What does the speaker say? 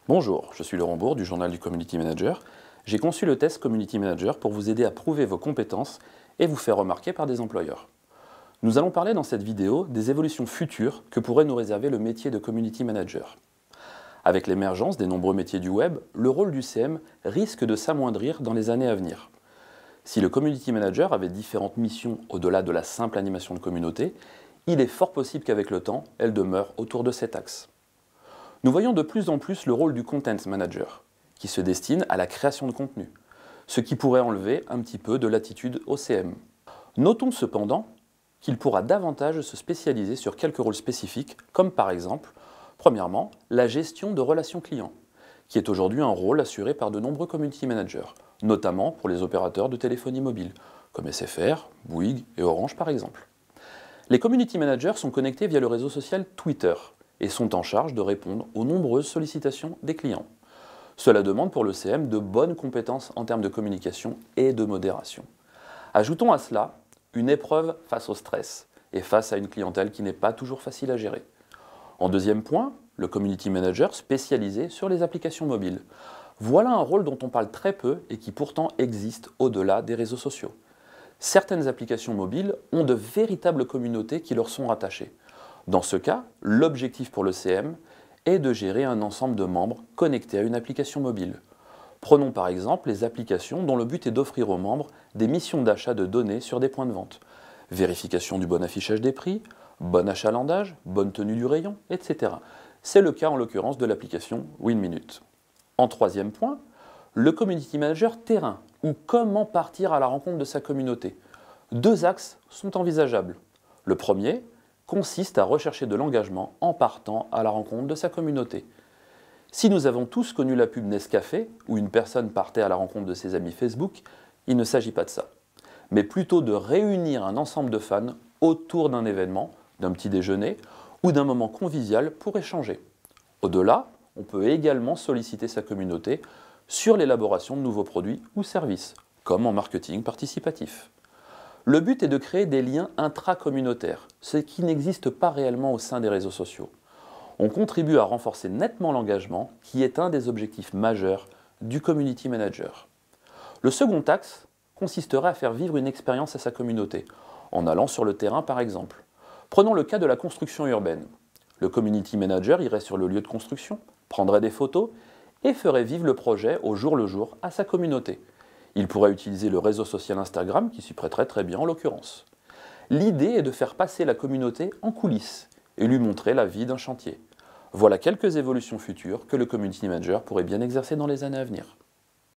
Bonjour, je suis Laurent Bourg du journal du Community Manager. J'ai conçu le test Community Manager pour vous aider à prouver vos compétences et vous faire remarquer par des employeurs. Nous allons parler dans cette vidéo des évolutions futures que pourrait nous réserver le métier de Community Manager. Avec l'émergence des nombreux métiers du web, le rôle du CM risque de s'amoindrir dans les années à venir. Si le Community Manager avait différentes missions au-delà de la simple animation de communauté, il est fort possible qu'avec le temps, elle demeure autour de cet axe. Nous voyons de plus en plus le rôle du Content Manager, qui se destine à la création de contenu, ce qui pourrait enlever un petit peu de latitude au CM. Notons cependant qu'il pourra davantage se spécialiser sur quelques rôles spécifiques, comme par exemple, premièrement, la gestion de relations clients, qui est aujourd'hui un rôle assuré par de nombreux Community Managers, notamment pour les opérateurs de téléphonie mobile, comme SFR, Bouygues et Orange par exemple. Les Community Managers sont connectés via le réseau social Twitter, et sont en charge de répondre aux nombreuses sollicitations des clients. Cela demande pour le CM de bonnes compétences en termes de communication et de modération. Ajoutons à cela une épreuve face au stress et face à une clientèle qui n'est pas toujours facile à gérer. En deuxième point, le Community Manager spécialisé sur les applications mobiles. Voilà un rôle dont on parle très peu et qui pourtant existe au-delà des réseaux sociaux. Certaines applications mobiles ont de véritables communautés qui leur sont rattachées. Dans ce cas, l'objectif pour le CM est de gérer un ensemble de membres connectés à une application mobile. Prenons par exemple les applications dont le but est d'offrir aux membres des missions d'achat de données sur des points de vente. Vérification du bon affichage des prix, bon achalandage, bonne tenue du rayon, etc. C'est le cas en l'occurrence de l'application WinMinute. En troisième point, le Community Manager terrain, ou comment partir à la rencontre de sa communauté. Deux axes sont envisageables. Le premier consiste à rechercher de l'engagement en partant à la rencontre de sa communauté. Si nous avons tous connu la pub Nescafé, où une personne partait à la rencontre de ses amis Facebook, il ne s'agit pas de ça, mais plutôt de réunir un ensemble de fans autour d'un événement, d'un petit déjeuner ou d'un moment convivial pour échanger. Au-delà, on peut également solliciter sa communauté sur l'élaboration de nouveaux produits ou services, comme en marketing participatif. Le but est de créer des liens intracommunautaires, ce qui n'existe pas réellement au sein des réseaux sociaux. On contribue à renforcer nettement l'engagement, qui est un des objectifs majeurs du Community Manager. Le second axe consisterait à faire vivre une expérience à sa communauté, en allant sur le terrain par exemple. Prenons le cas de la construction urbaine. Le Community Manager irait sur le lieu de construction, prendrait des photos et ferait vivre le projet au jour le jour à sa communauté. Il pourrait utiliser le réseau social Instagram qui s'y prêterait très bien en l'occurrence. L'idée est de faire passer la communauté en coulisses et lui montrer la vie d'un chantier. Voilà quelques évolutions futures que le Community Manager pourrait bien exercer dans les années à venir.